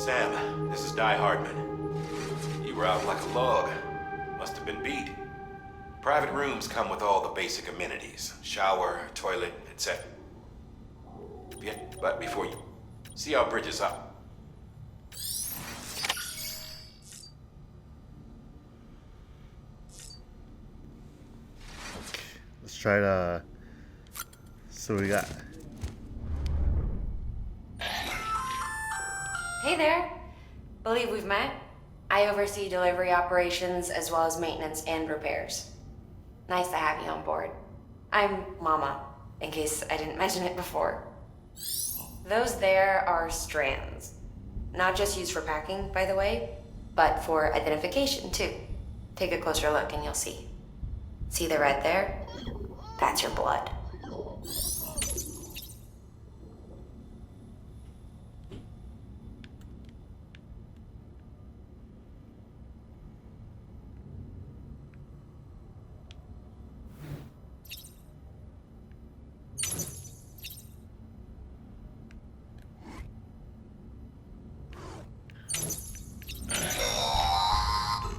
Sam, this is Di Hardman. You were out like a log. Must have been beat. Private rooms come with all the basic amenities. Shower, toilet, etc. Yeah, but before you... See our bridge is up. Let's try to... So we got... Hey there. Believe we've met. I oversee delivery operations as well as maintenance and repairs. Nice to have you on board. I'm Mama, in case I didn't mention it before. Those there are strands. Not just used for packing, by the way, but for identification too. Take a closer look and you'll see. See the red there? That's your blood.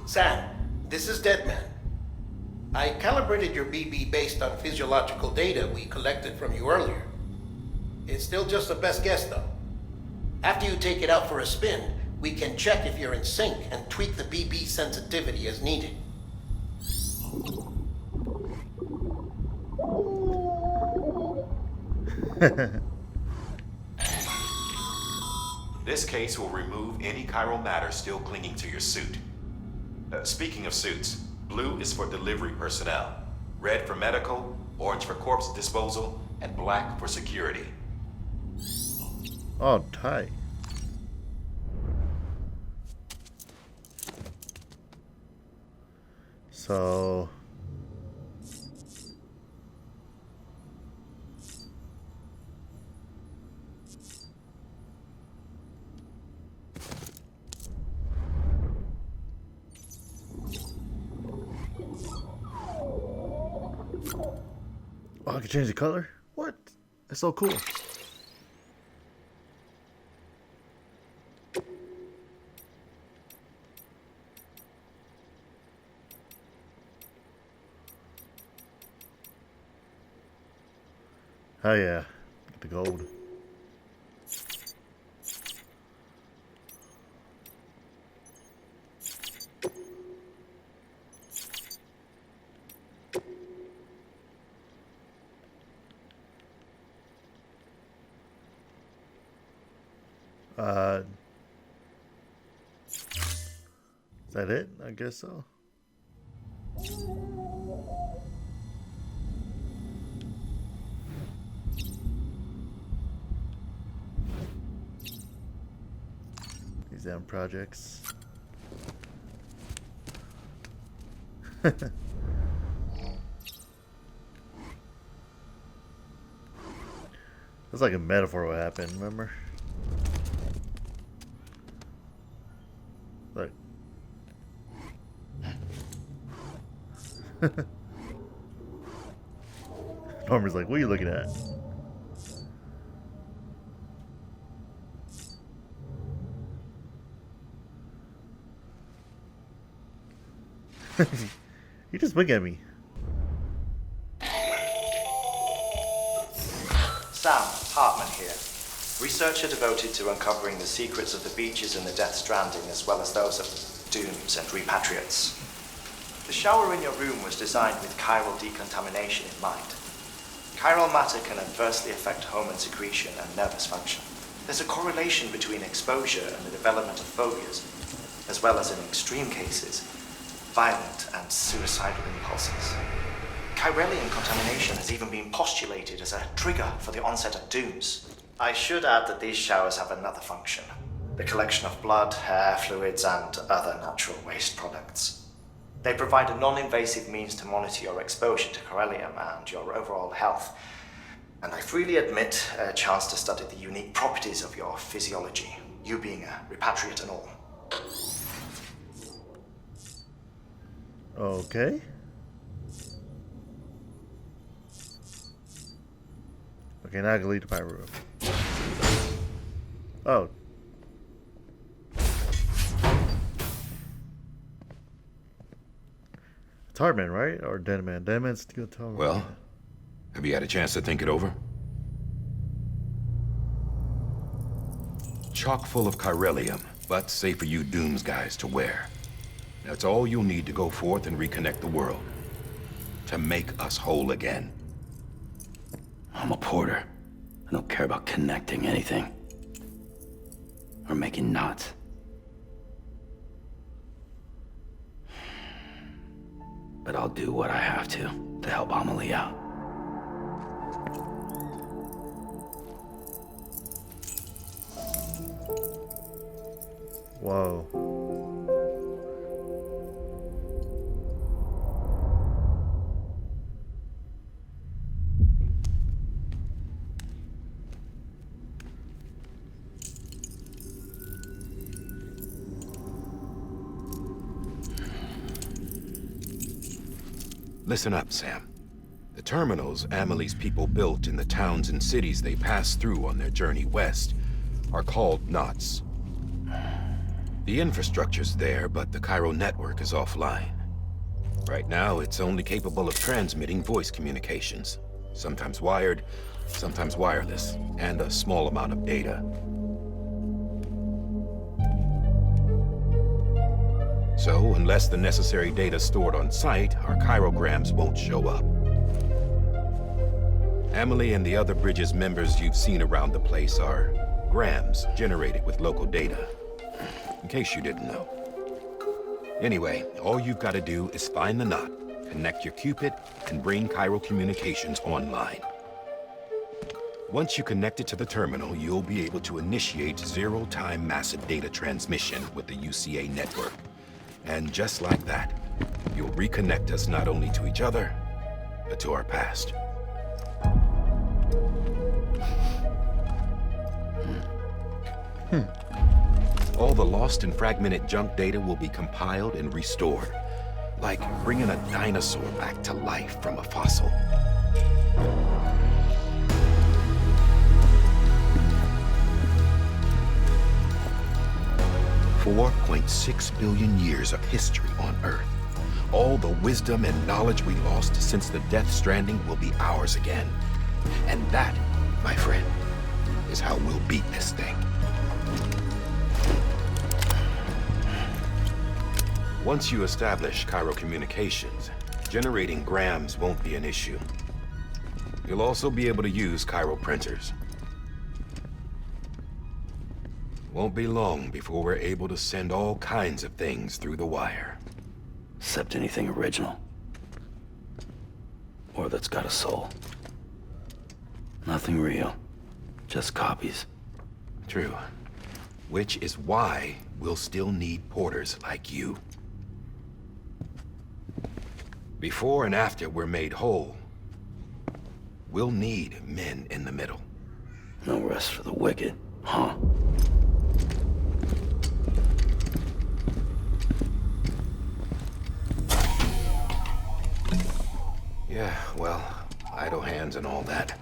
Sam, this is Deadman. I calibrated your BB based on physiological data we collected from you earlier. It's still just a best guess, though. After you take it out for a spin, we can check if you're in sync and tweak the BB sensitivity as needed. This case will remove any chiral matter still clinging to your suit. Speaking of suits, blue is for delivery personnel, red for medical, orange for corpse disposal, and black for security. Oh, tight. So... Oh, I can change the color? What? That's so cool. Oh yeah, get the gold. Is that it? I guess so. These damn projects. That's like a metaphor what happened, remember? Look. Norman's like, what are you looking at? You just look at me. Sam Hartman here, researcher devoted to uncovering the secrets of the beaches and the Death Stranding, as well as those of dooms and repatriates. The shower in your room was designed with chiral decontamination in mind. Chiral matter can adversely affect hormone secretion and nervous function. There's a correlation between exposure and the development of phobias, as well as in extreme cases, violent and suicidal impulses. Chiralian contamination has even been postulated as a trigger for the onset of dooms. I should add that these showers have another function: the collection of blood, hair, fluids, and other natural waste products. They provide a non-invasive means to monitor your exposure to chiralium and your overall health, and I freely admit a chance to study the unique properties of your physiology, you being a repatriate and all. Okay. Okay, now I can leave the pirate room. Oh. It's Hartman, right? Or Deadman? Deadman's good to Well, have you had a chance to think it over? Chock full of chiralium, but safe for you Dooms guys to wear. That's all you'll need to go forth and reconnect the world. To make us whole again. I'm a porter. I don't care about connecting anything. Or making knots. But I'll do what I have to help Amelie out. Whoa. Listen up, Sam. The terminals Amelie's people built in the towns and cities they passed through on their journey west are called knots. The infrastructure's there, but the Cairo network is offline. Right now, it's only capable of transmitting voice communications. Sometimes wired, sometimes wireless, and a small amount of data. So, unless the necessary data stored on site, our chirograms won't show up. Amelie and the other Bridges members you've seen around the place are grams generated with local data. In case you didn't know. Anyway, all you've got to do is find the knot, connect your Cupid, and bring Cairo communications online. Once you connect it to the terminal, you'll be able to initiate zero-time massive data transmission with the UCA network. And just like that, you'll reconnect us not only to each other, but to our past. All the lost and fragmented junk data will be compiled and restored, like bringing a dinosaur back to life from a fossil. $4.6 billion years of history on Earth. All the wisdom and knowledge we lost since the Death Stranding will be ours again. And that, my friend, is how we'll beat this thing. Once you establish Cairo communications, generating grams won't be an issue. You'll also be able to use Cairo printers. Won't be long before we're able to send all kinds of things through the wire. Except anything original. Or that's got a soul. Nothing real. Just copies. True. Which is why we'll still need porters like you. Before and after we're made whole, we'll need men in the middle. No rest for the wicked, huh? Yeah, well, idle hands and all that.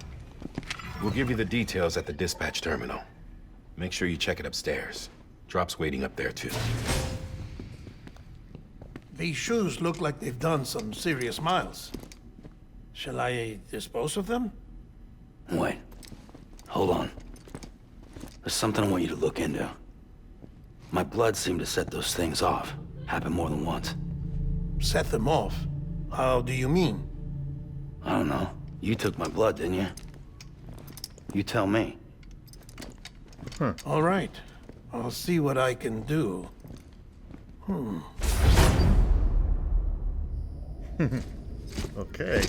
We'll give you the details at the dispatch terminal. Make sure you check it upstairs. Drop's waiting up there, too. These shoes look like they've done some serious miles. Shall I dispose of them? Wait. Hold on. There's something I want you to look into. My blood seemed to set those things off. Happened more than once. Set them off? How do you mean? I don't know. You took my blood, didn't you? You tell me. All right. I'll see what I can do. Okay.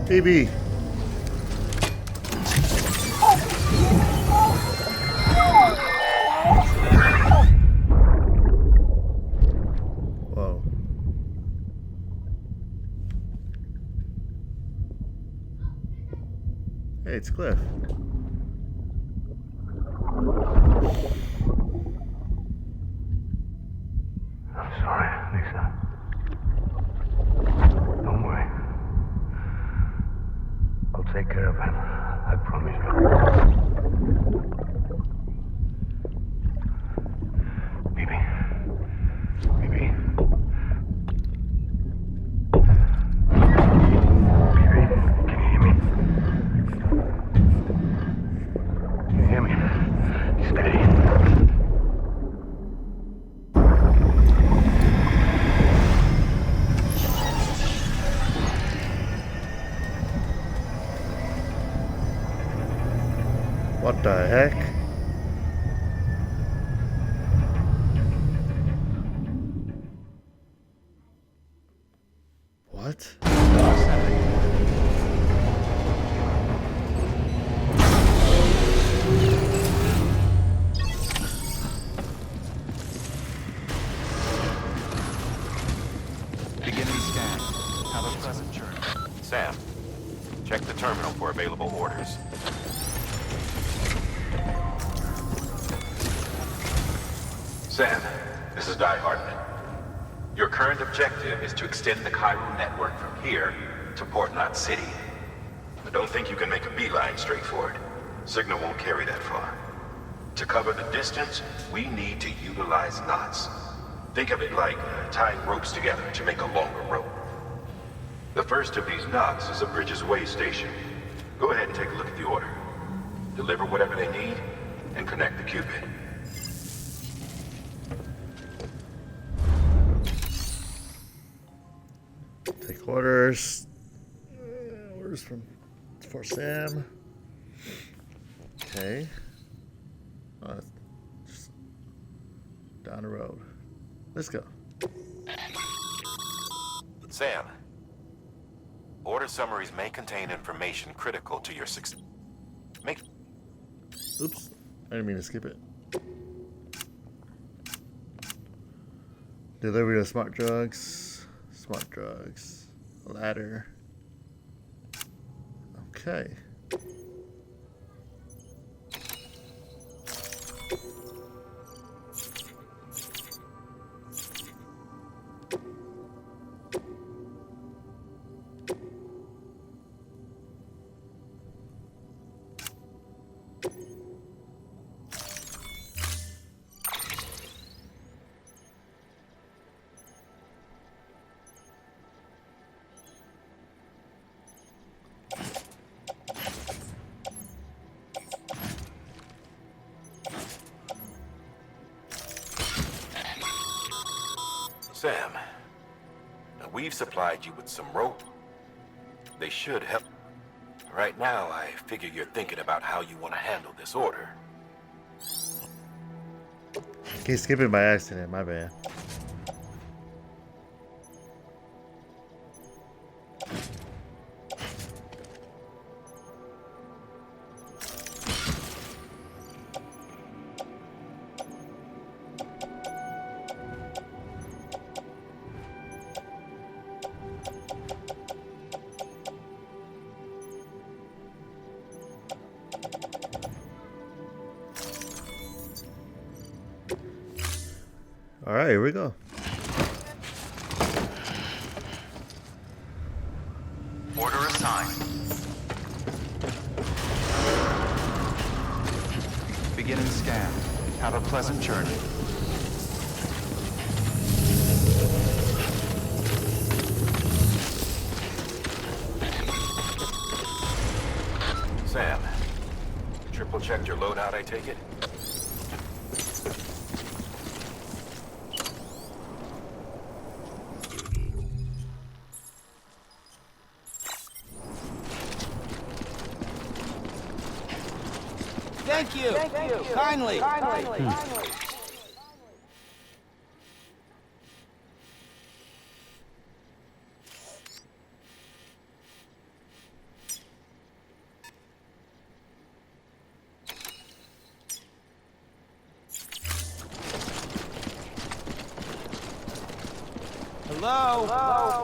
BB. Whoa. Hey, it's Cliff. I'm sorry, Lisa. Don't worry. I'll take care of him. I promise you. Baby. Baby. Baby, can you hear me? Can you hear me? Steady. What the heck? What? Beginning scan. Have a present journey. Sam, check the terminal for available orders. Sam, this is Die Hardman. Your current objective is to extend the Cairo network from here to Port Knot City. I don't think you can make a beeline straight for it. Signal won't carry that far. To cover the distance, we need to utilize knots. Think of it like tying ropes together to make a longer rope. The first of these knots is a Bridges Way station. Go ahead and take a look at the order. Deliver whatever they need, and connect the Cupid. Take orders. Orders for Sam. Okay. Just down the road. Let's go. Sam, order summaries may contain information critical to your success. Oops. I didn't mean to skip it. Delivery of smart drugs. Smart drugs. Ladder. Okay. Sam, now we've supplied you with some rope. They should help. Right now, I figure you're thinking about how you want to handle this order. Okay, skip it by accident, my bad. Alright, here we go. Order assigned. Beginning scan. Have a pleasant journey. Sam, triple checked your loadout, I take it? Thank you. Kindly. Hello.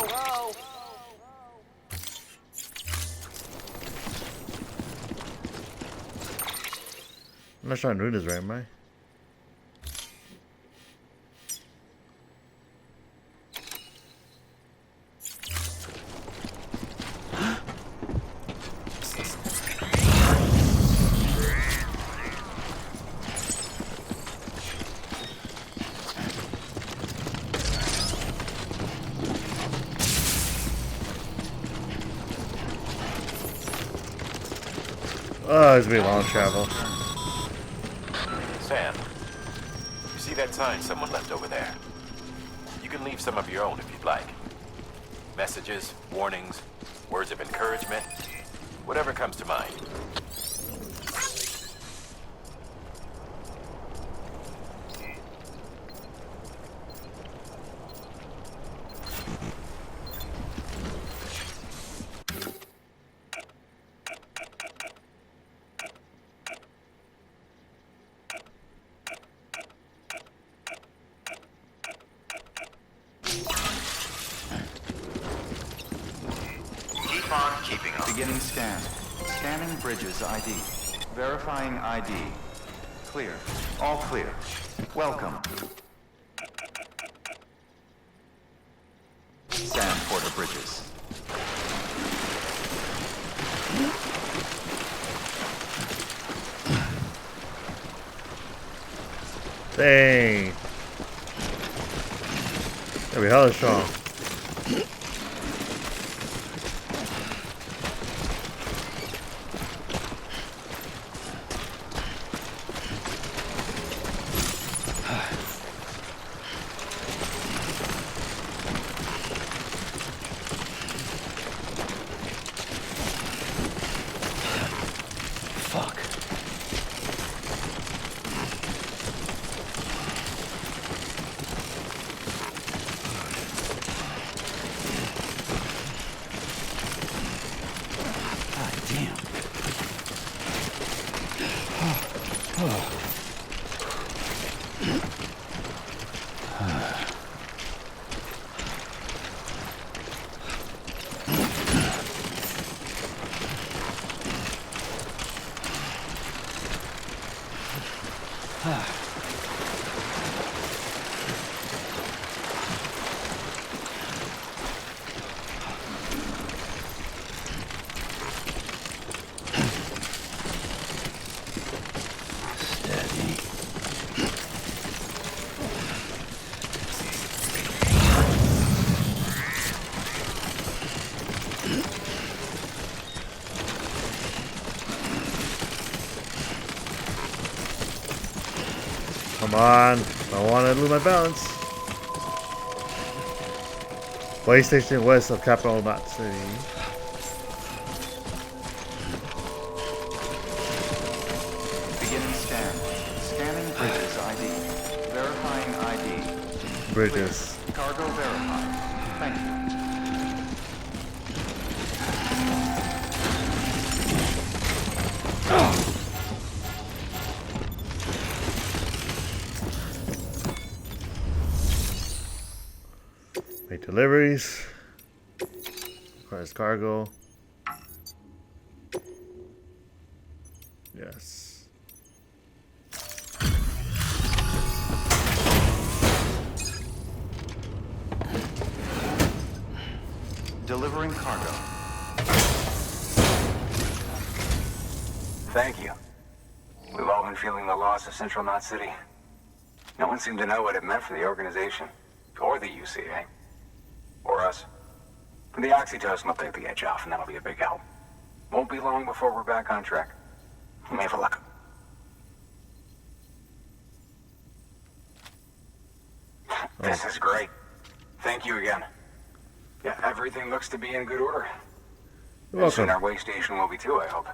I'm not trying to do this right, am I? Oh, it's gonna be long travel. Sam, you see that sign someone left over there? You can leave some of your own if you'd like. Messages, warnings, words of encouragement, whatever comes to mind. Keeping on. Beginning scan. Scanning bridges ID. Verifying ID. Clear. All clear. Welcome. Sam Porter Bridges. Dang. That'd be hella strong. Fuck. God damn. Steady. Come on. I don't want to lose my balance. Way station west of Capital Knot City. Beginning scan. Scanning bridges ID. Verifying ID. Bridges. Clear. Cargo verified. Thank you. Make deliveries. Requires cargo. Yes. Delivering cargo. Thank you. We've all been feeling the loss of Central Knot City. No one seemed to know what it meant for the organization. Or the UCA. Or us. The oxytocin will take the edge off, and that'll be a big help. Won't be long before we're back on track. You may have a luck. This is great. Thank you again. Yeah, everything looks to be in good order. You're And soon welcome. our way station will be too, I hope.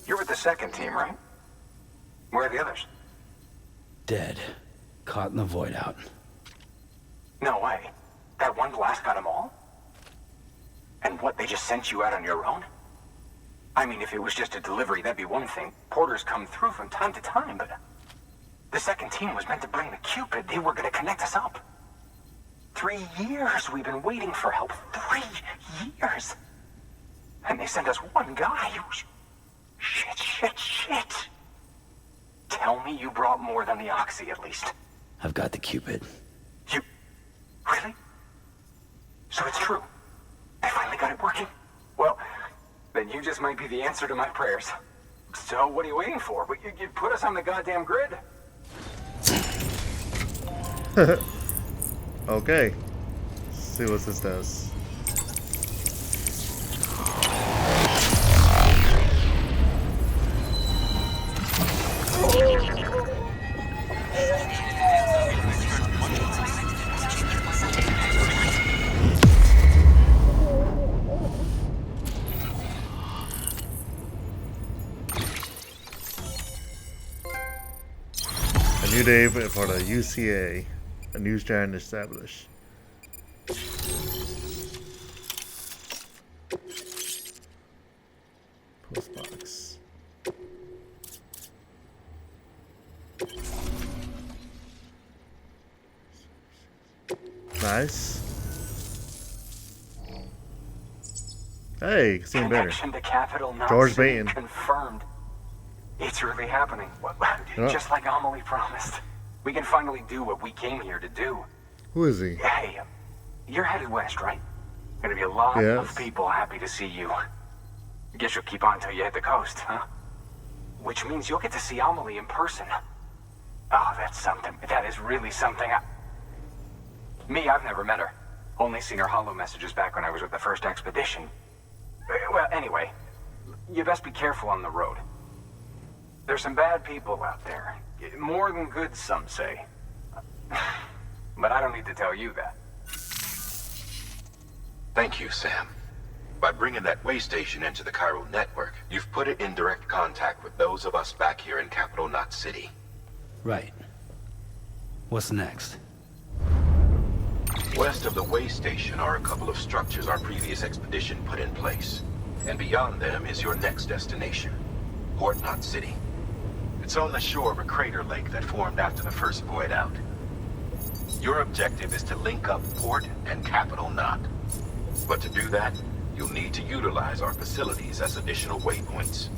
You're with the second team, right? Where are the others? Dead. Caught in the void out. No way. That one blast got them all? And what, they just sent you out on your own? I mean, if it was just a delivery, that'd be one thing. Porters come through from time to time, but... The second team was meant to bring the Cupid. They were gonna connect us up. 3 years we've been waiting for help. 3 years! And they sent us one guy. Shit. Tell me you brought more than the Oxy, at least. I've got the Cupid. You... Really? So it's true. They finally got it working? Well, they then you just might be the answer to my prayers. So what are you waiting for? You put us on the goddamn grid. Okay. Let's see what this does. A new day for the UCA. A new strand established. Postbox. Nice. Hey, seeing better. Connection to Capital Not George City Baton. confirmed. It's really happening. Yeah. Just like Amelie promised. We can finally do what we came here to do. Who is he? Hey, you're headed west, right? Gonna be a lot Yes. of people happy to see you. Guess you'll keep on till you hit the coast, huh? Which means you'll get to see Amelie in person. Oh, that's something. That is really something. Me, I've never met her. Only seen her holo messages back when I was with the first expedition. Well, anyway, you best be careful on the road. There's some bad people out there. More than good, some say. But I don't need to tell you that. Thank you, Sam. By bringing that way station into the Chiral network, you've put it in direct contact with those of us back here in Capital Knot City. Right. What's next? West of the way station are a couple of structures our previous expedition put in place. And beyond them is your next destination, Port Knot City. It's on the shore of a crater lake that formed after the first void out. Your objective is to link up Port and Capital Knot. But to do that, you'll need to utilize our facilities as additional waypoints.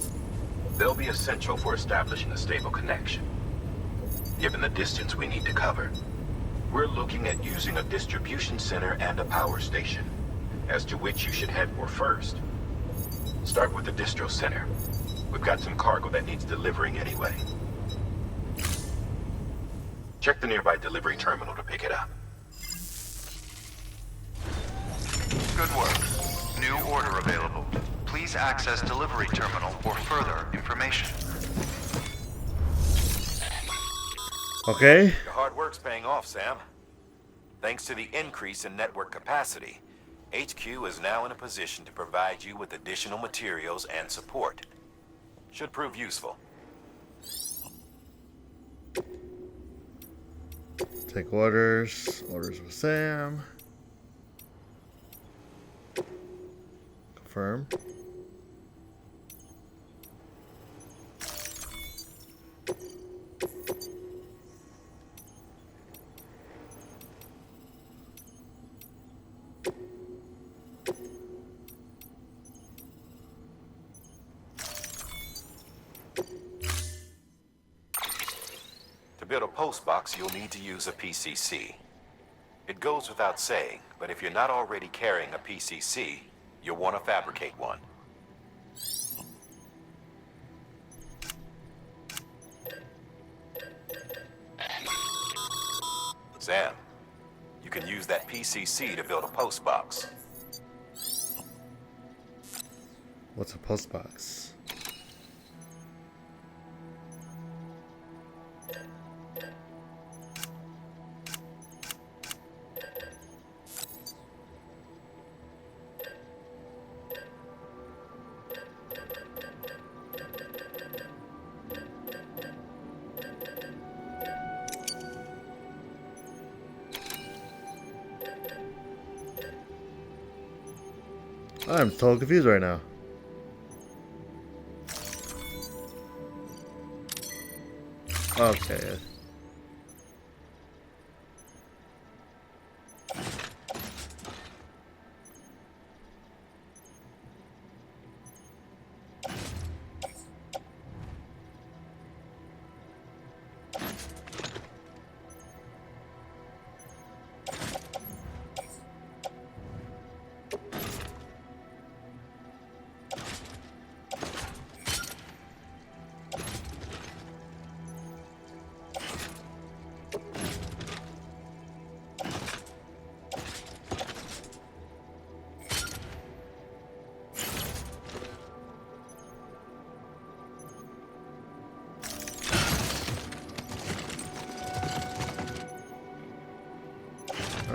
They'll be essential for establishing a stable connection. Given the distance we need to cover, we're looking at using a distribution center and a power station, as to which you should head for first. Start with the distro center. We've got some cargo that needs delivering anyway. Check the nearby delivery terminal to pick it up. Good work. New order available. Please access delivery terminal for further information. Okay. Your hard work's paying off, Sam. Thanks to the increase in network capacity, HQ is now in a position to provide you with additional materials and support. Should prove useful. Take orders. Orders with Sam. Confirm. To build a post box, you'll need to use a PCC. It goes without saying, but if you're not already carrying a PCC, you'll want to fabricate one. Sam, you can use that PCC to build a post box. What's a postbox? I'm totally confused right now. Okay.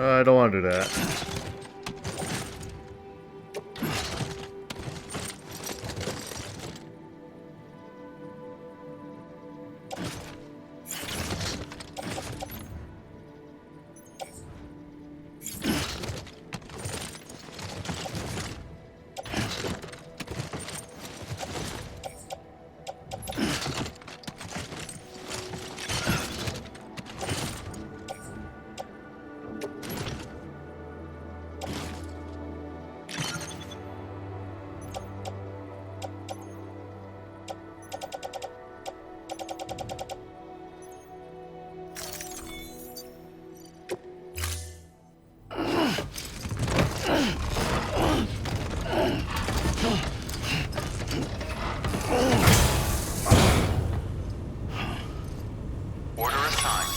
I don't want to do that. Order assigned.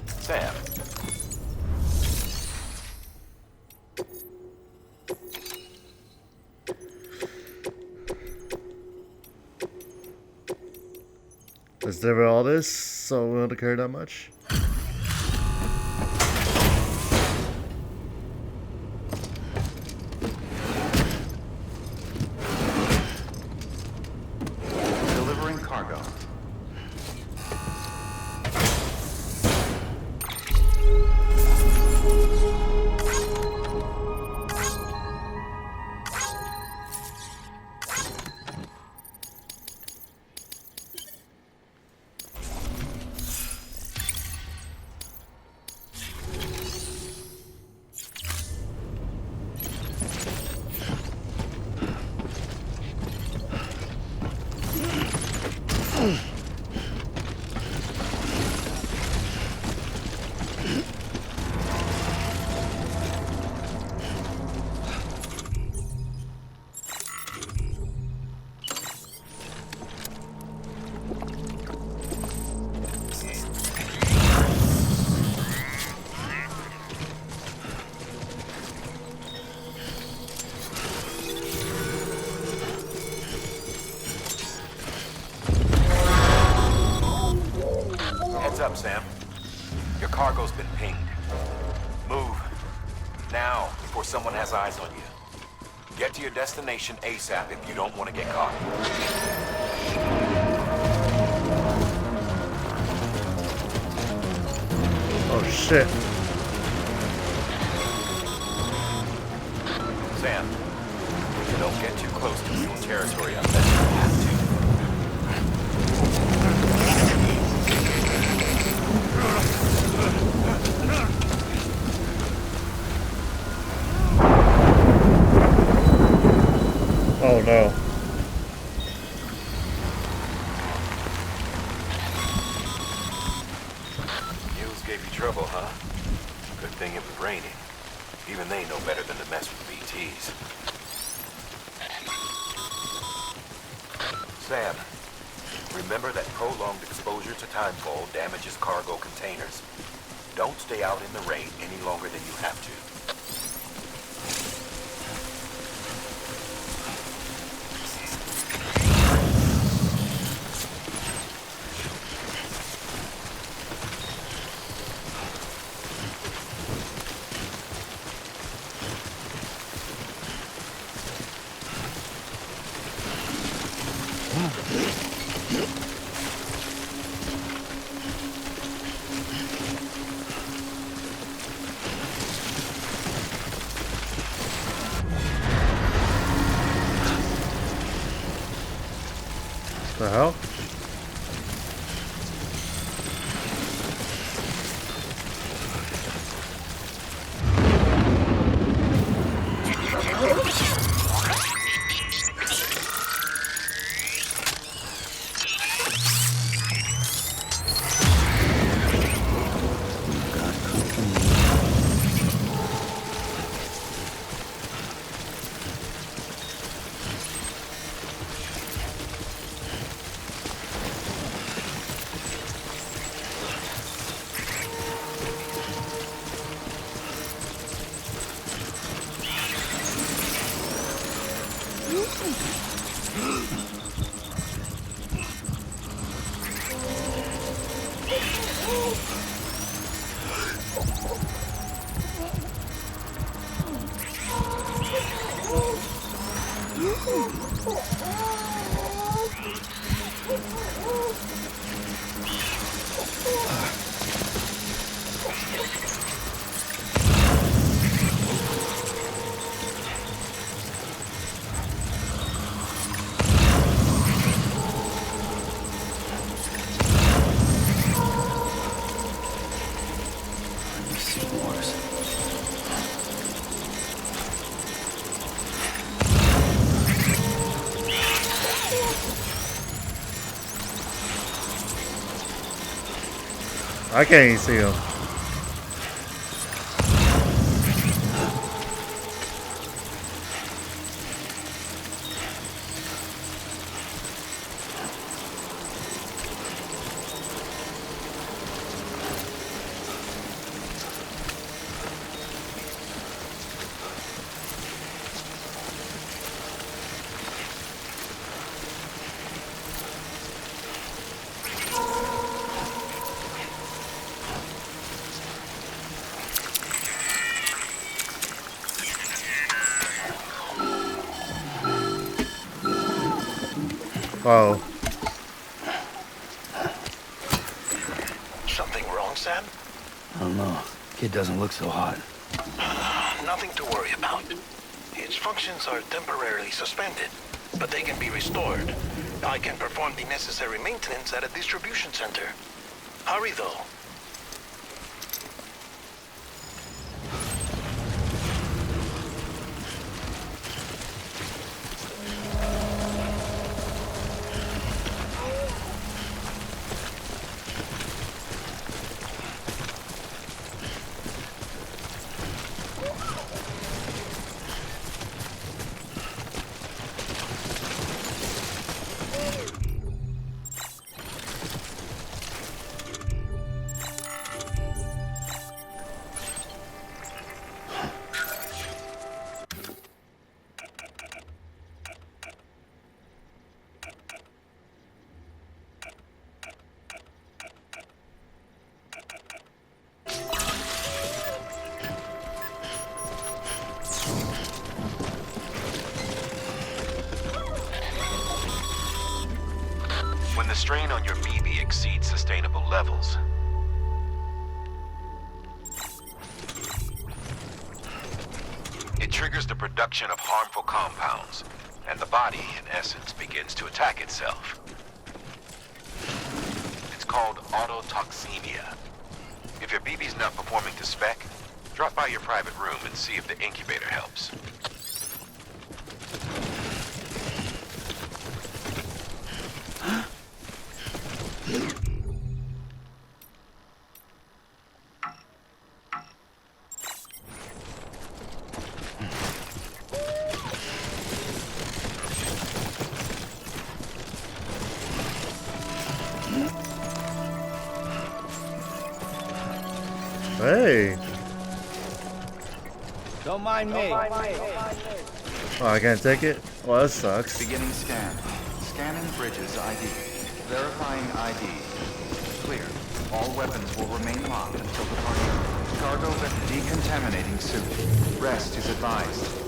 Sam. Let's deliver all this, so we don't have to carry that much. Delivering cargo. Heads up, Sam. Your cargo's been pinged. Move. Now, before someone has eyes on you. Get to your destination ASAP if you don't want to get caught. Oh shit. Sam, don't get too close to your territory unless you have to. Oh no. Mules gave you trouble, huh? Good thing it was raining. Even they know better than to mess with BTs. Sam, remember that prolonged exposure to timefall damages cargo containers. Don't stay out in the rain any longer than you have to. I can't even see him. Oh. Something wrong, Sam? I don't know. Kid doesn't look so hot. Nothing to worry about. Its functions are temporarily suspended, but they can be restored. I can perform the necessary maintenance at a distribution center. Hurry, though. When the strain on your BB exceeds sustainable levels, it triggers the production of harmful compounds, and the body, in essence, begins to attack itself. It's called autotoxemia. If your BB's not performing to spec, drop by your private room and see if the incubator helps. Hey. Don't mind me. Oh, I can't take it? Well, that sucks. Beginning scan. Scanning Bridges ID. Verifying ID. Clear. All weapons will remain locked until departure. Cargo decontaminating suit. Rest is advised.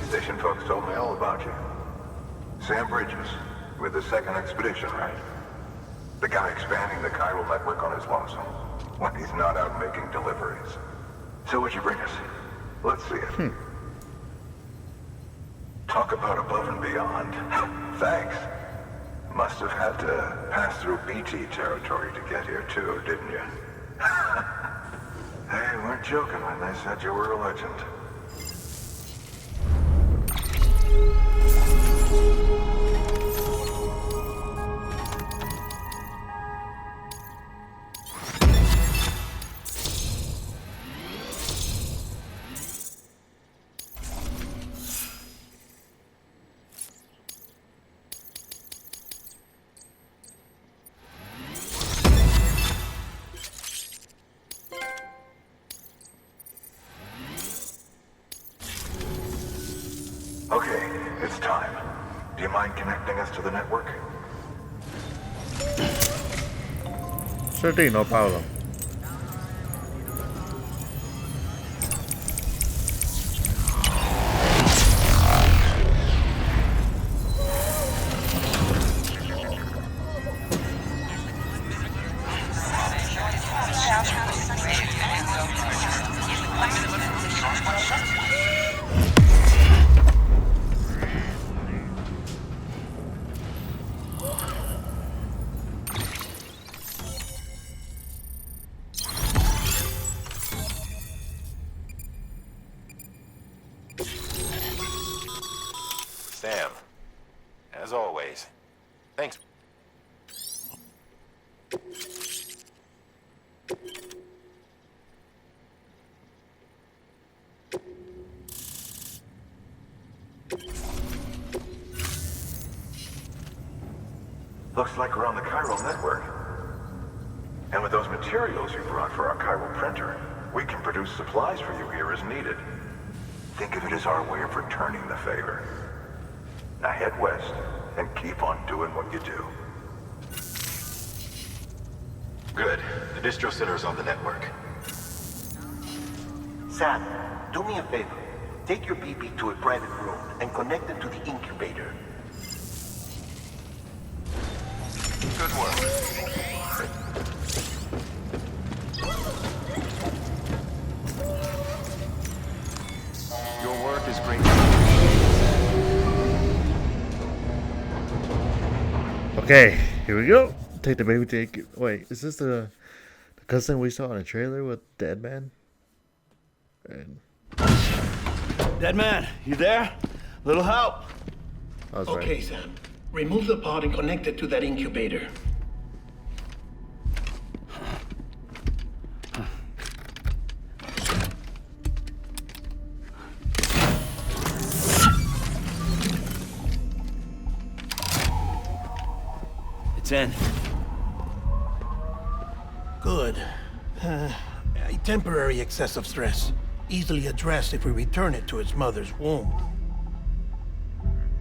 Station folks told me all about you. Sam Bridges, with the second expedition, right? The guy expanding the chiral network on his lonesome, when he's not out making deliveries. So what'd you bring us? Let's see it. Talk about above and beyond. Thanks. Must have had to pass through BT territory to get here too, didn't you? They weren't joking when they said you were a legend. mind connecting us to the network? Sure thing, no problem. Sam, as always, thanks. Looks like we're on the chiral network. And with those materials you brought for our chiral printer, we can produce supplies for you here as needed. Think of it as our way of returning the favor. Now head west and keep on doing what you do. Good. The distro center's on the network. Sam, do me a favor. Take your BB to a private room and connect it to the incubator. Good work. Your work is great. Okay, here we go. Take the baby to... Wait, is this the cousin we saw in the trailer with Dead Man? And Dead man, you there? Little help? I was Okay, right. Sam. Remove the pod and connect it to that incubator. It's in. Good. A temporary excessive stress. Easily addressed if we return it to its mother's womb.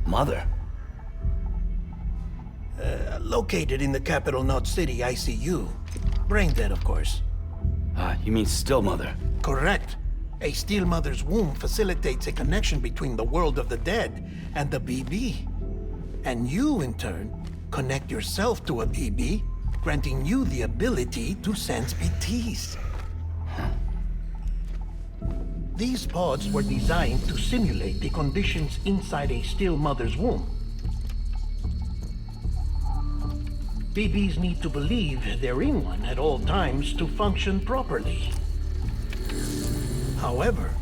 Mother? Located in the capital Knot City ICU. Brain dead, of course. You mean still mother? Correct. A steel mother's womb facilitates a connection between the world of the dead and the BB. And you, in turn, connect yourself to a BB, granting you the ability to sense BTs. These pods were designed to simulate the conditions inside a still mother's womb. BBs need to believe they're in one at all times to function properly. However,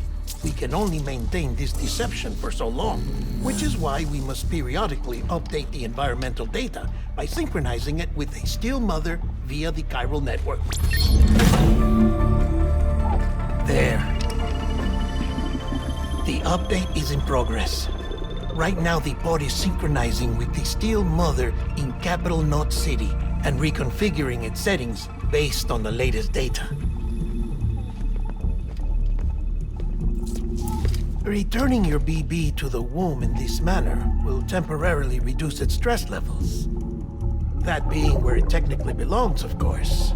we can only maintain this deception for so long, which is why we must periodically update the environmental data by synchronizing it with a still mother via the chiral network. There. The update is in progress. Right now, the pod is synchronizing with the steel mother in capital Knot City and reconfiguring its settings based on the latest data. Returning your BB to the womb in this manner will temporarily reduce its stress levels. That being where it technically belongs, of course.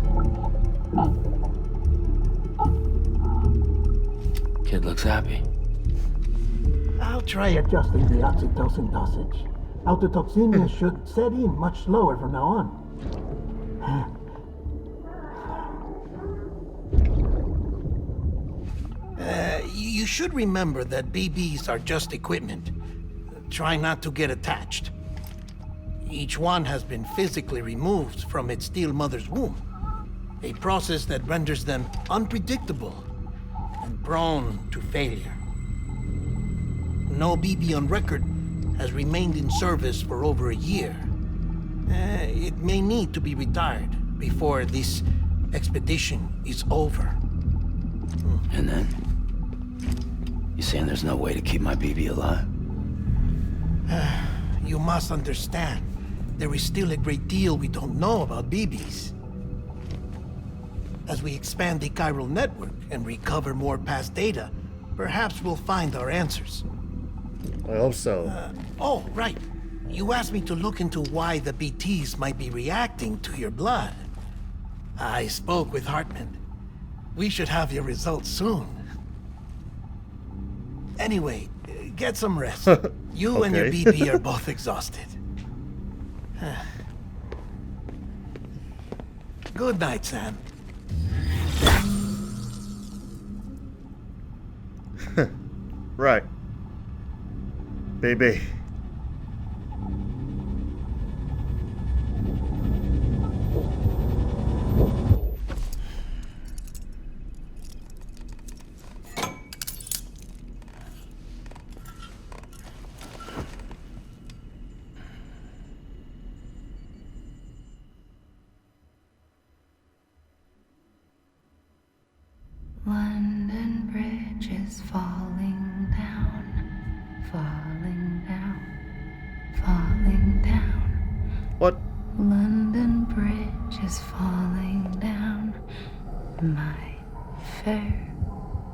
Kid looks happy. I'll try adjusting the oxytocin dosage. Autotoxemia should set in much slower from now on. You should remember that BBs are just equipment. Try not to get attached. Each one has been physically removed from its steel mother's womb. A process that renders them unpredictable and prone to failure. No BB on record has remained in service for over a year. It may need to be retired before this expedition is over. And then? You saying there's no way to keep my BB alive? You must understand, there is still a great deal we don't know about BBs. As we expand the chiral network and recover more past data, perhaps we'll find our answers. I hope so. Oh, right. You asked me to look into why the BTs might be reacting to your blood. I spoke with Hartman. We should have your results soon. Anyway, get some rest. You and your Okay. BP are both exhausted. Good night, Sam. Right. Baby. London Bridge is falling down, falling down, falling down. What? London Bridge is falling down, my fair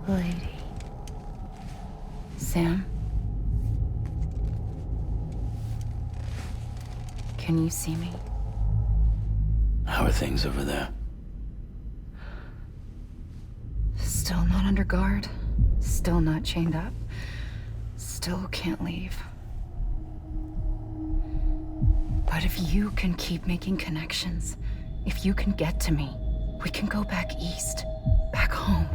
lady. Sam? Can you see me? How are things over there? Still not under guard. Still not chained up. Still can't leave. But if you can keep making connections, if you can get to me, we can go back east. Back home.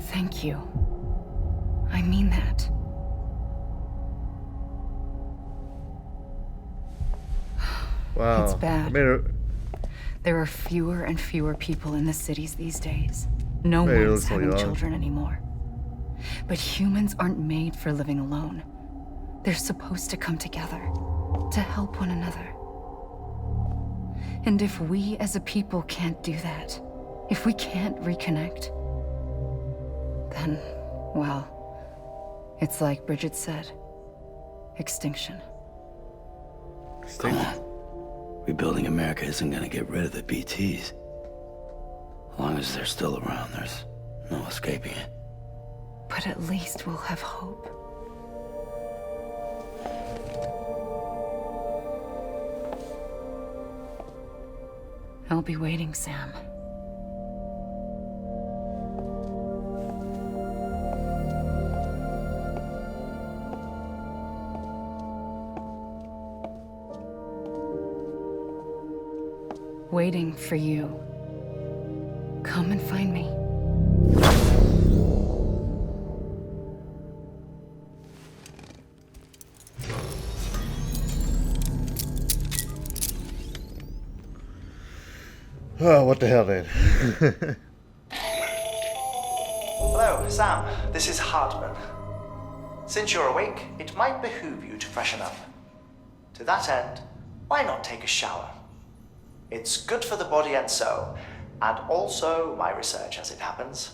Thank you. I mean that. Wow. It's bad. I made her. There are fewer and fewer people in the cities these days. No Hey, it one's looks like having you are. children anymore. But humans aren't made for living alone. They're supposed to come together, to help one another. And if we as a people can't do that, if we can't reconnect, then, well, it's like Bridget said, extinction. Come on. Rebuilding America isn't gonna get rid of the BTs. As long as they're still around, there's no escaping it. But at least we'll have hope. I'll be waiting, Sam. Waiting for you. Come and find me. Oh, what the hell, man? Hello, Sam. This is Hartman. Since you're awake, it might behoove you to freshen up. To that end, why not take a shower? It's good for the body and soul, and also my research as it happens.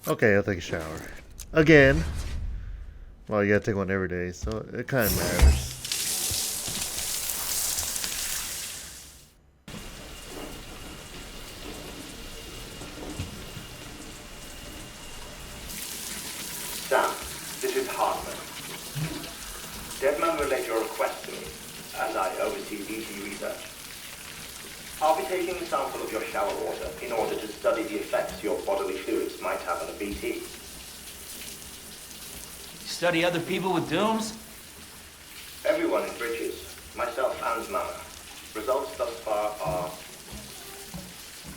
Okay, I'll take a shower. Again. Well, you gotta take one every day, so it kind of matters. Sam, this is Hartman. Deadman relayed your request to me, as I oversee BT research. I'll be taking a sample of your shower water in order to study the effects your bodily fluids might have on a BT. Study other people with dooms? Everyone in Bridges, myself and Mama. Results thus far are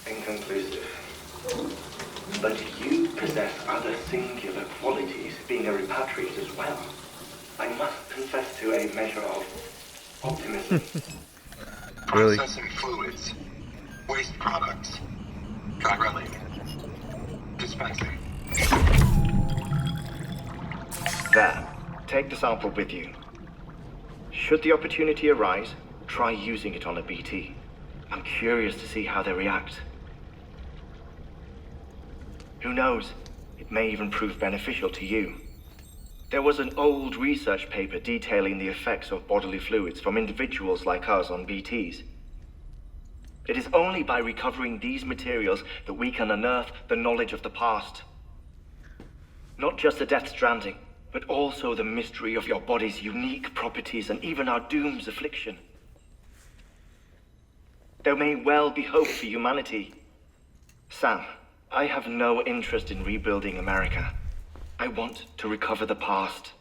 inconclusive. But you possess other singular qualities, being a repatriate as well. I must confess to a measure of optimism. Really? Processing fluids. Waste products. Chirelli. Dispensing. There. Take the sample with you. Should the opportunity arise, try using it on a BT. I'm curious to see how they react. Who knows? It may even prove beneficial to you. There was an old research paper detailing the effects of bodily fluids from individuals like us on BTs. It is only by recovering these materials that we can unearth the knowledge of the past. Not just the Death Stranding, but also the mystery of your body's unique properties and even our doom's affliction. There may well be hope for humanity. Sam, I have no interest in rebuilding America. I want to recover the past.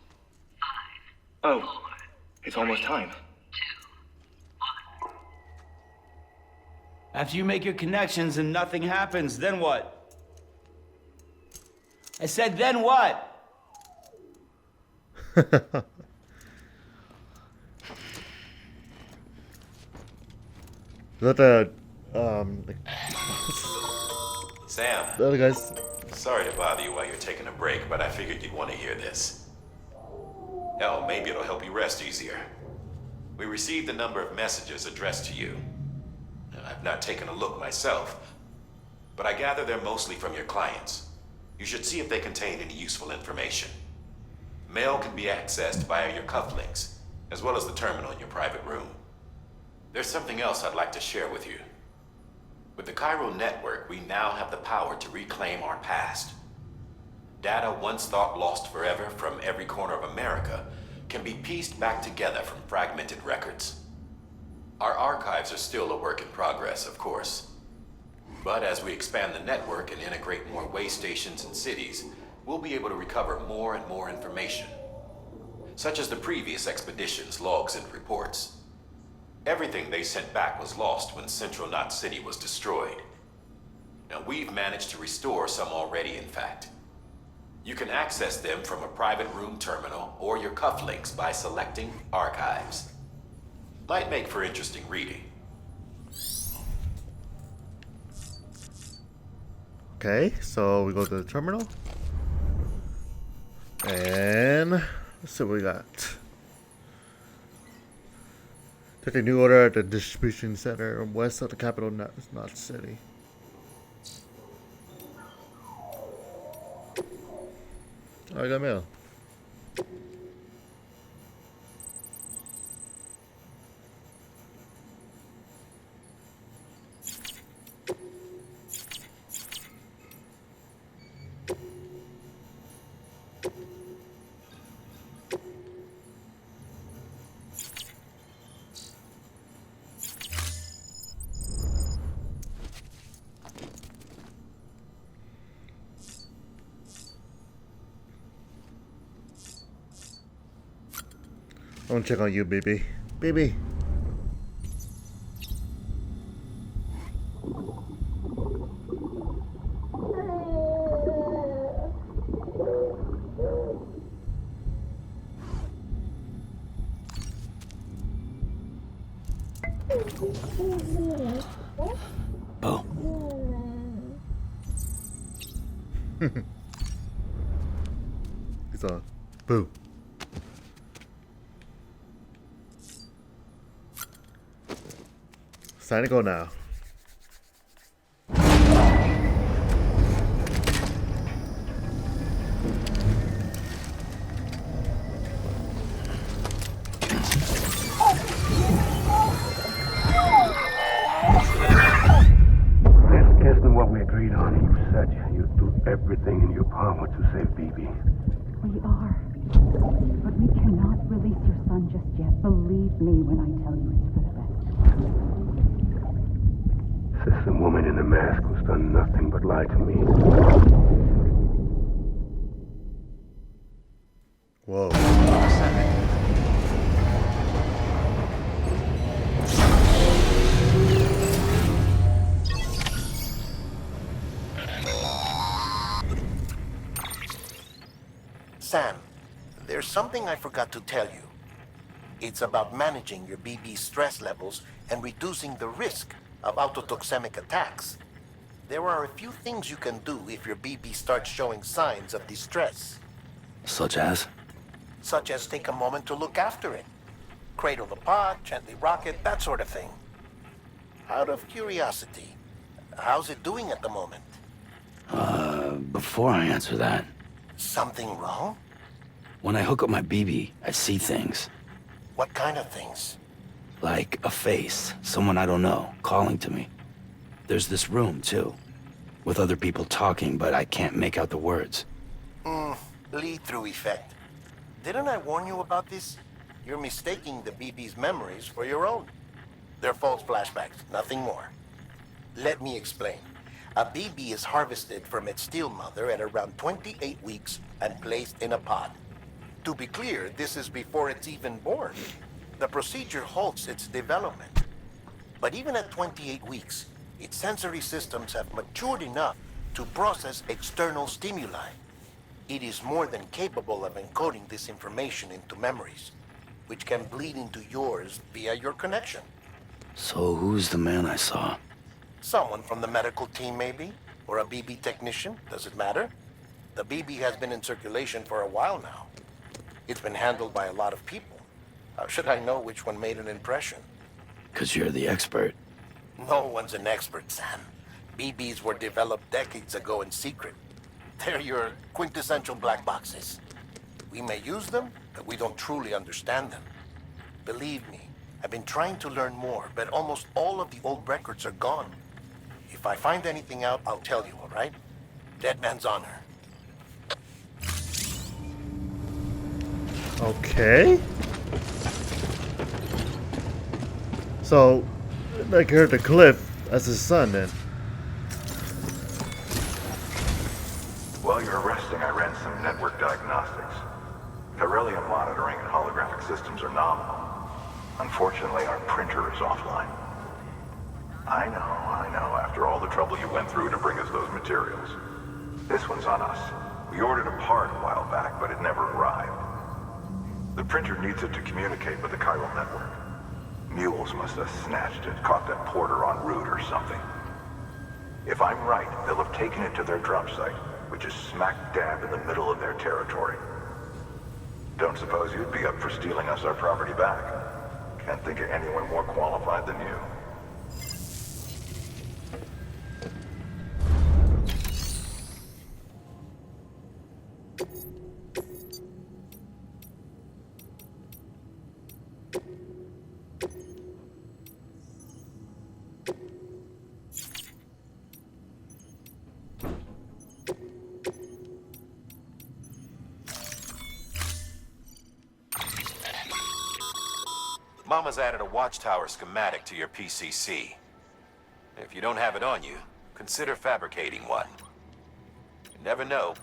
5, 4, oh, it's almost time. 2, 1. After you make your connections and nothing happens, then what? I said, then what? Is that the Sam. the other guys? Sorry to bother you while you're taking a break, but I figured you'd want to hear this. Hell, maybe it'll help you rest easier. We received a number of messages addressed to you. I've not taken a look myself, but I gather they're mostly from your clients. You should see if they contain any useful information. Mail can be accessed via your cufflinks, as well as the terminal in your private room. There's something else I'd like to share with you. With the Chiral network, we now have the power to reclaim our past. Data once thought lost forever from every corner of America can be pieced back together from fragmented records. Our archives are still a work in progress, of course. But as we expand the network and integrate more way stations and cities, we'll be able to recover more and more information, such as the previous expedition's logs and reports. Everything they sent back was lost when Central Knot City was destroyed. Now, we've managed to restore some already, in fact. You can access them from a private room terminal or your cufflinks by selecting Archives. Might make for interesting reading. Okay, so we go to the terminal. And let's see what we got. Take a new order at the distribution center west of the capital, Knot City. Oh, I got mail. I want to check on you, baby. Baby. Bo. He's on. Boo. It's time to go now. Less than what we agreed on. You said you'd do everything in your power to save BB. We are. But we cannot release your son just yet. Believe me when I tell you it's for the best. Says the woman in the mask who's done nothing but lie to me. Whoa. Sam, there's something I forgot to tell you. It's about managing your BB stress levels and reducing the risk of autotoxemic attacks. There are a few things you can do if your BB starts showing signs of distress. Such as? Such as take a moment to look after it. Cradle the pod, gently rock it, that sort of thing. Out of curiosity, how's it doing at the moment? Before I answer that, Something wrong? when I hook up my BB, I see things. What kind of things? Like a face, someone I don't know, calling to me. There's this room, too. With other people talking, but I can't make out the words. Lead-through effect. Didn't I warn you about this? You're mistaking the BB's memories for your own. They're false flashbacks, nothing more. Let me explain. A BB is harvested from its steel mother at around 28 weeks and placed in a pod. To be clear, this is before it's even born. The procedure halts its development. But even at 28 weeks, its sensory systems have matured enough to process external stimuli. It is more than capable of encoding this information into memories, which can bleed into yours via your connection. So who's the man I saw? Someone from the medical team, maybe? Or a BB technician? Does it matter? The BB has been in circulation for a while now. It's been handled by a lot of people. How should I know which one made an impression? 'Cause you're the expert. No one's an expert, Sam. BBs were developed decades ago in secret. They're your quintessential black boxes. We may use them, but we don't truly understand them. Believe me, I've been trying to learn more, but almost all of the old records are gone. If I find anything out, I'll tell you, all right? Dead man's honor. Okay. So, like heard the Cliff as his son then. While you were resting, I ran some network diagnostics. Beryllium monitoring and holographic systems are nominal. Unfortunately, our printer is offline. I know. After all the trouble you went through to bring us those materials. This one's on us. We ordered a part a while back, but it never arrived. The printer needs it to communicate with the chiral network. Mules must have snatched it, caught that porter en route or something. If I'm right, they'll have taken it to their drop site, which is smack dab in the middle of their territory. Don't suppose you'd be up for stealing us our property back? Can't think of anyone more qualified than you. Mama's added a watchtower schematic to your PCC. If you don't have it on you, consider fabricating one. You never know.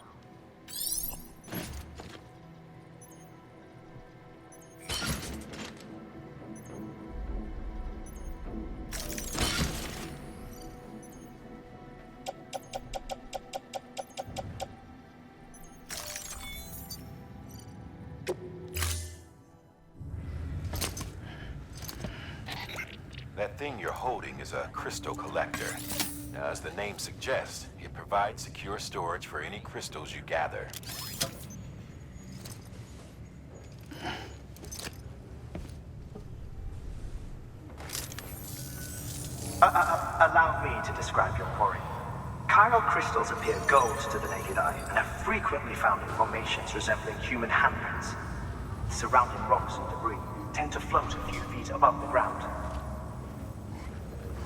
That thing you're holding is a crystal collector. Now, as the name suggests, it provides secure storage for any crystals you gather. Allow me to describe your quarry. Chiral crystals appear gold to the naked eye and are frequently found in formations resembling human handprints. Surrounding rocks and debris tend to float a few feet above the ground.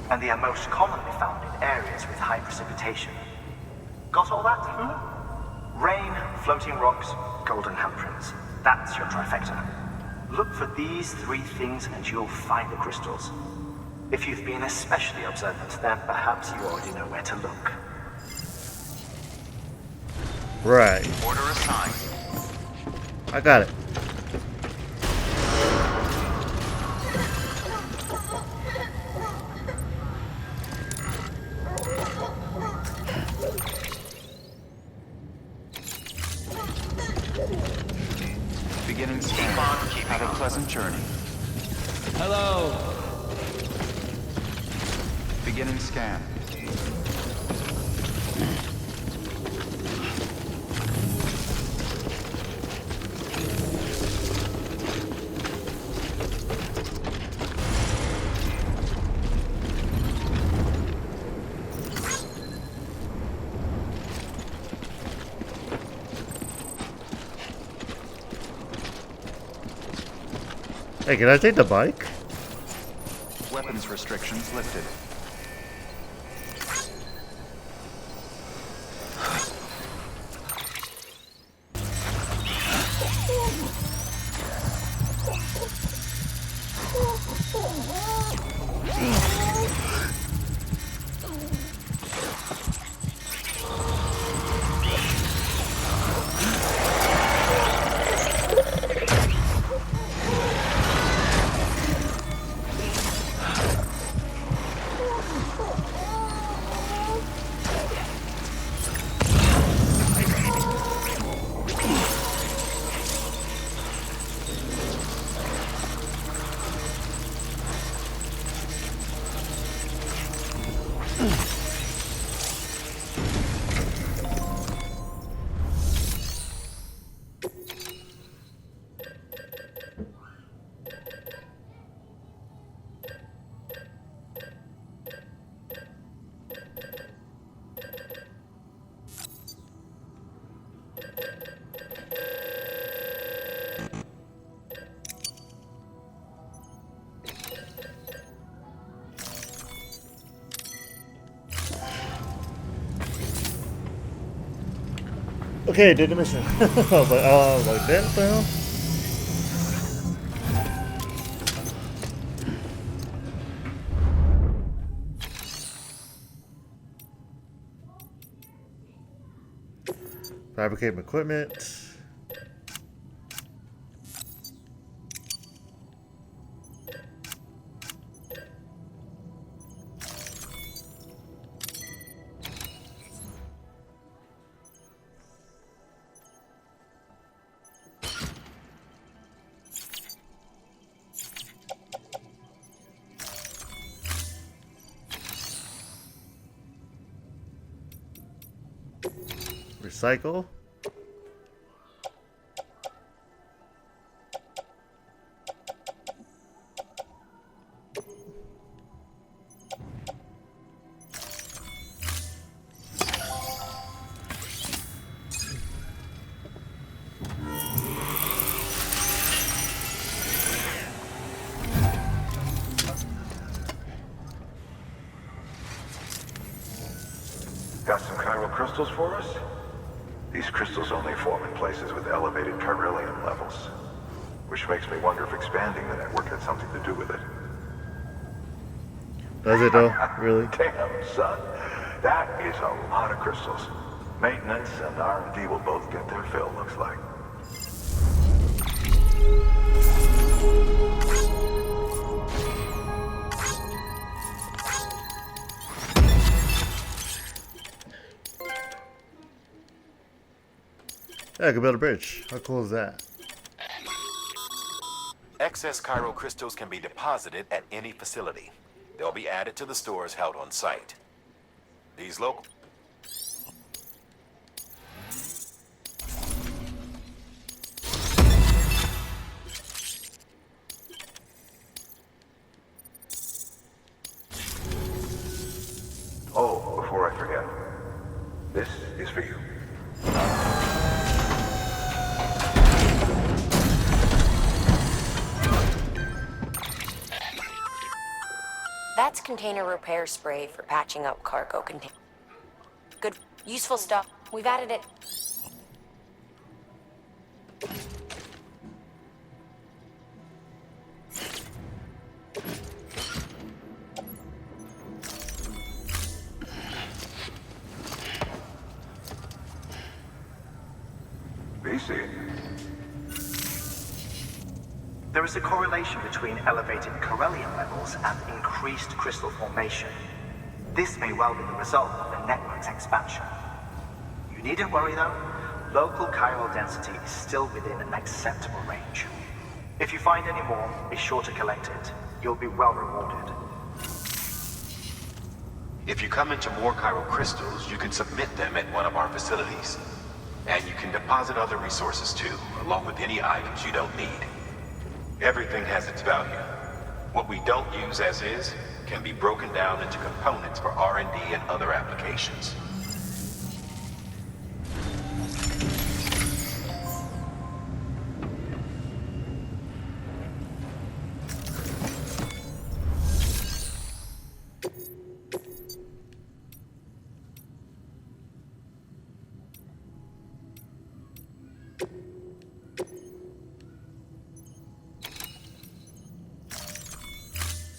And they are most commonly found in areas with high precipitation. Got all that? Rain, floating rocks, golden handprints. That's your trifecta. Look for these three things and you'll find the crystals. If you've been especially observant, then perhaps you already know where to look. Right. Order assigned. I got it. Beginning scan. Have a pleasant journey. Hello. Beginning scan. Hey, can I take the bike? Weapons restrictions lifted. Okay, did the mission. I was like, that the hell? Fabricate equipment. Recycle. Got some chiral crystals for us? These crystals only form in places with elevated chiralium levels, which makes me wonder if expanding the network had something to do with it. Does it though? Really? Damn, son. That is a lot of crystals. Maintenance and R&D will both get their fill, looks like. Yeah, I can build a bridge. How cool is that? Excess chiral crystals can be deposited at any facility. They'll be added to the stores held on site. These local... Oh, before I forget, this is for you. That's container repair spray for patching up cargo containers. Good, useful stuff. We've added it. BC. There is a correlation between elevated chiralium levels and increased crystal formation. This may well be the result of the network's expansion. You needn't worry though. Local chiral density is still within an acceptable range. If you find any more, be sure to collect it. You'll be well rewarded. If you come into more chiral crystals, you can submit them at one of our facilities. And you can deposit other resources too, along with any items you don't need. Everything has its value. What we don't use as is can be broken down into components for R&D and other applications.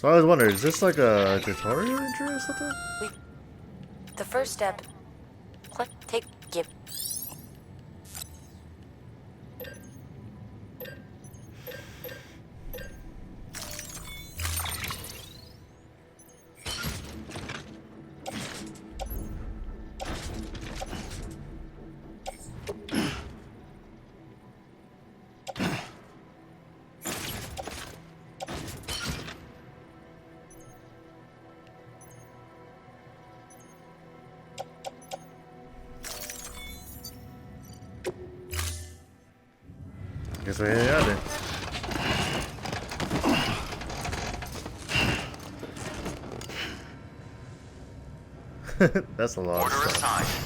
So I was wondering, is this like a tutorial intro or something? The first step. Click, take, give. Guess we're heading out then. That's a lot of stuff.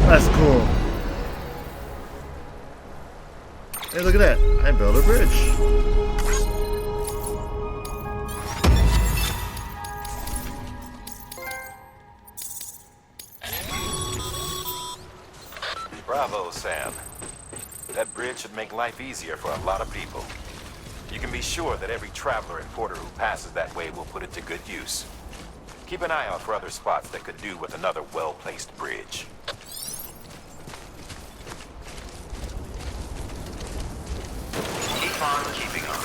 That's cool. Hey, look at that. I built a bridge. Bravo, Sam. That bridge should make life easier for a lot of people. You can be sure that every traveler and porter who passes that way will put it to good use. Keep an eye out for other spots that could do with another well-placed bridge. Keep on keeping on.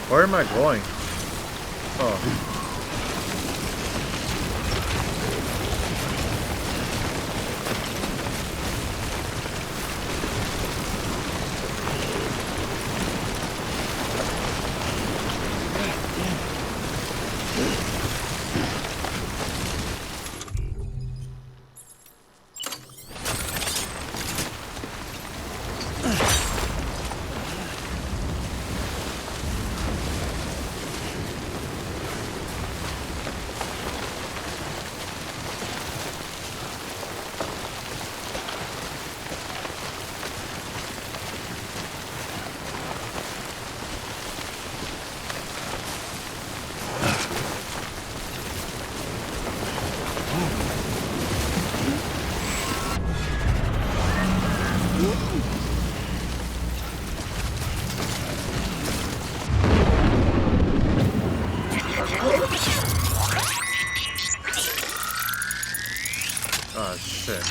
Where am I going? Oh. Oh shit.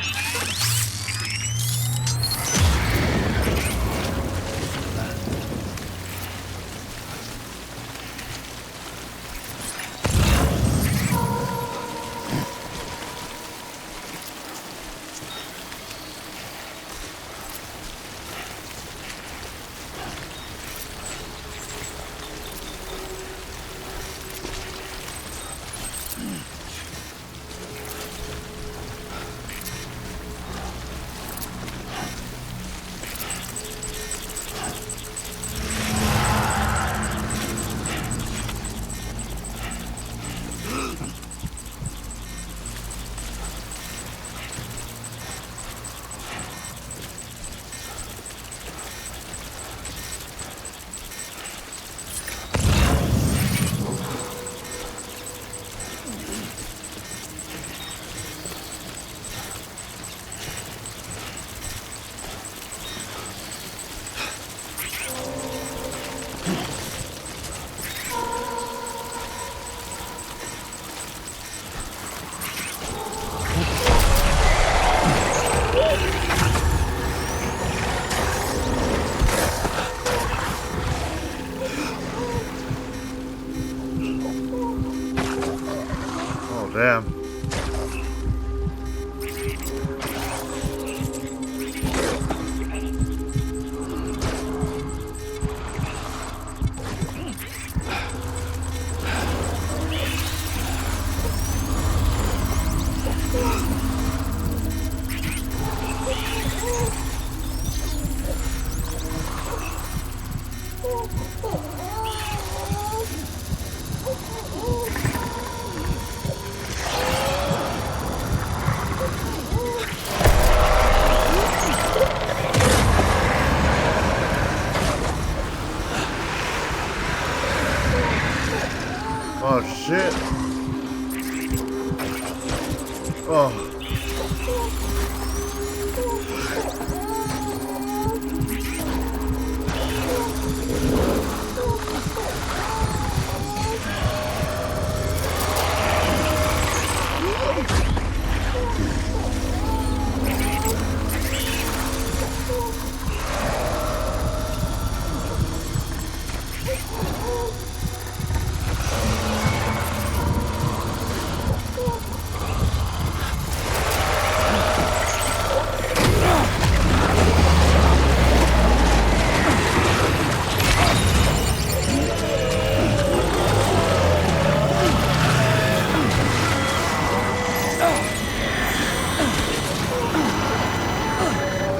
Oh damn. Oh.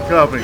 Copy.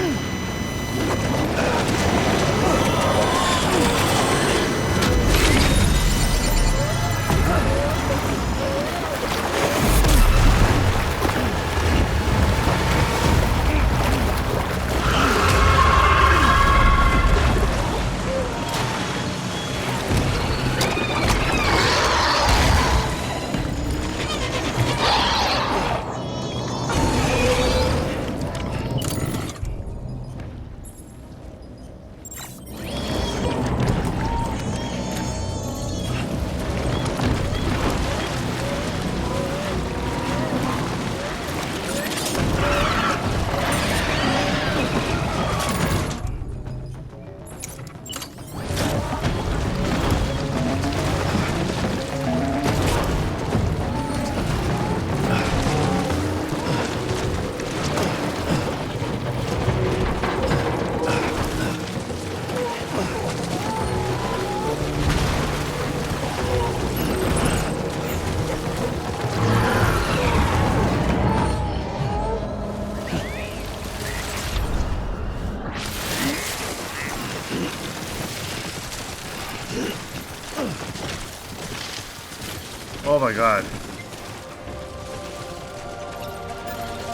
Oh my god.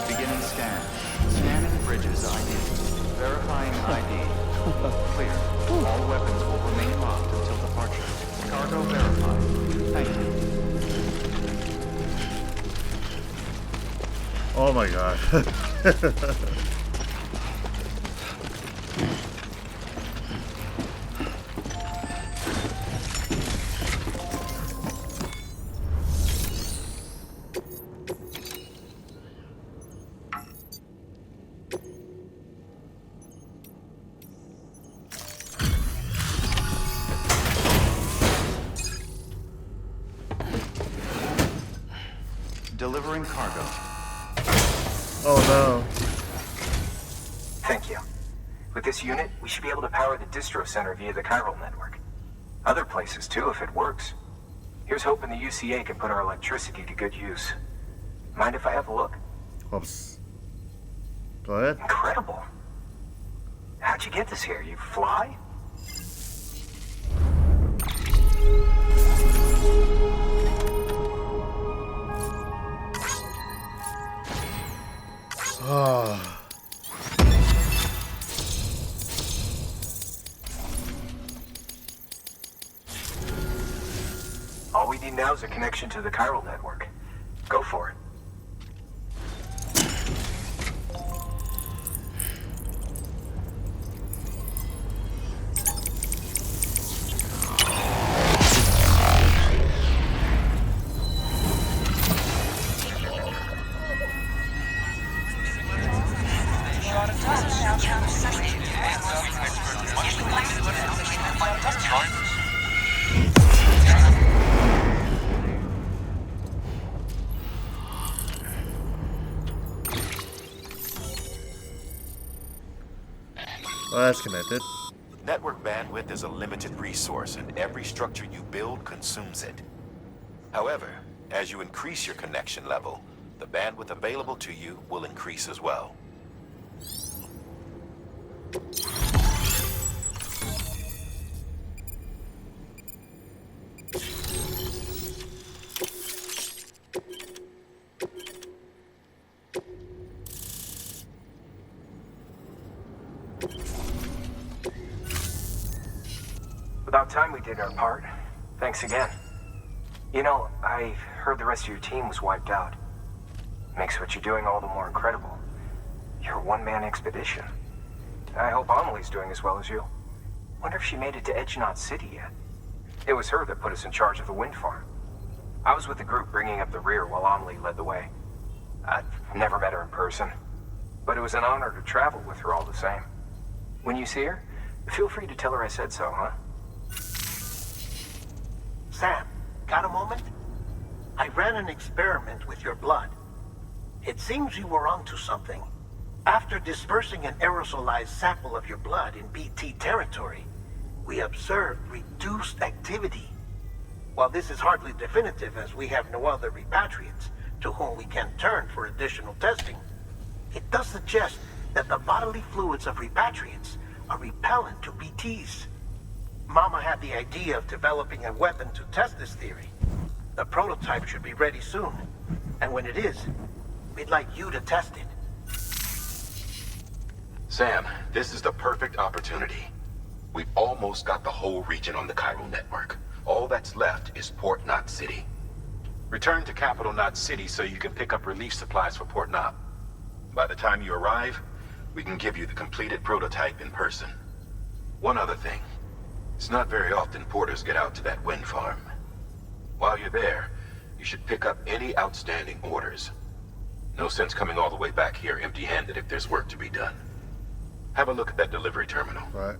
Beginning scan. Scanning bridges ID. Verifying ID. Clear. All weapons will remain locked until departure. Cargo verified. Thank you. Oh my god. Delivering cargo. Oh no. Thank you. With this unit, we should be able to power the distro center via the chiral network. Other places too, if it works. Here's hoping the UCA can put our electricity to good use. Mind if I have a look? Oops. Go ahead. Incredible. How'd you get this here? You fly? Oh. All we need now is a connection to the chiral network. Go for it. Well, that's connected. Network bandwidth is a limited resource, and every structure you build consumes it. However, as you increase your connection level, the bandwidth available to you will increase as well. About time we did our part. Thanks again. You know, I heard the rest of your team was wiped out. Makes what you're doing all the more incredible. You're a one-man expedition. I hope Amelie's doing as well as you. Wonder if she made it to Edgenot City yet. It was her that put us in charge of the wind farm. I was with the group bringing up the rear while Amelie led the way. I've never met her in person, but it was an honor to travel with her all the same. When you see her, feel free to tell her I said so, huh? Sam, got a moment? I ran an experiment with your blood. It seems you were onto something. After dispersing an aerosolized sample of your blood in BT territory, we observed reduced activity. While this is hardly definitive as we have no other repatriates to whom we can turn for additional testing, it does suggest that the bodily fluids of repatriates are repellent to BTs. Mama had the idea of developing a weapon to test this theory. The prototype should be ready soon, and when it is, we'd like you to test it. Sam, this is the perfect opportunity. We've almost got the whole region on the chiral network. All that's left is Port Knot City. Return to Capital Knot City so you can pick up relief supplies for Port Knot. By the time you arrive, we can give you the completed prototype in person. One other thing. It's not very often porters get out to that wind farm. While you're there, you should pick up any outstanding orders. No sense coming all the way back here empty-handed if there's work to be done. Have a look at that delivery terminal. Right.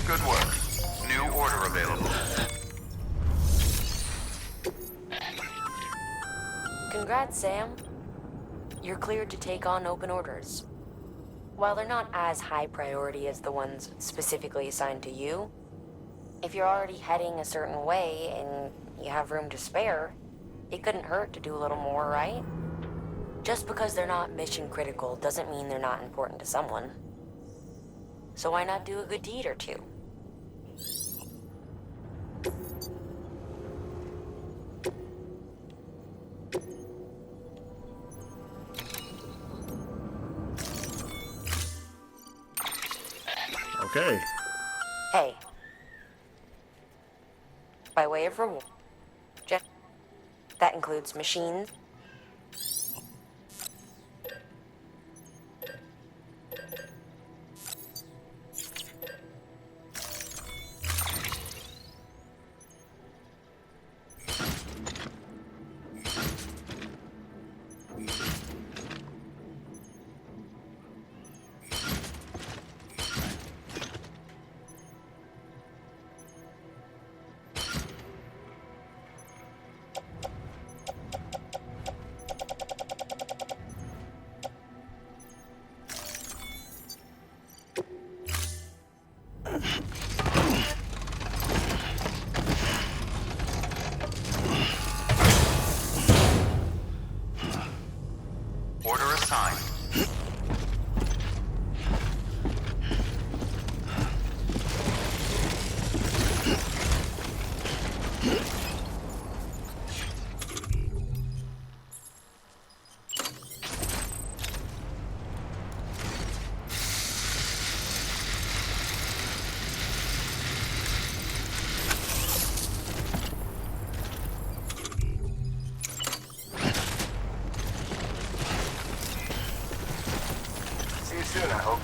Good work. New order available. Congrats, Sam. You're cleared to take on open orders. While they're not as high priority as the ones specifically assigned to you, if you're already heading a certain way and you have room to spare, it couldn't hurt to do a little more, right? Just because they're not mission critical doesn't mean they're not important to someone. So why not do a good deed or two? Okay. Hey. By way of reward, that includes machines, Order assigned. See you soon, I hope.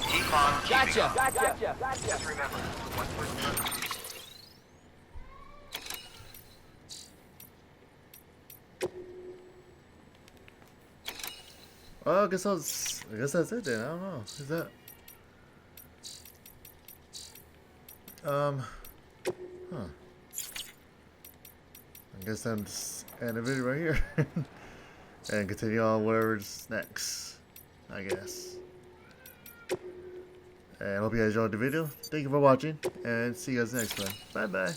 Keep on keeping on. Just remember, once we're Well, I guess that's it then. I don't know. Is that huh. I guess I'm just end the video right here. And continue on whatever's next, I guess. And I hope you guys enjoyed the video. Thank you for watching, and see you guys next time. Bye bye.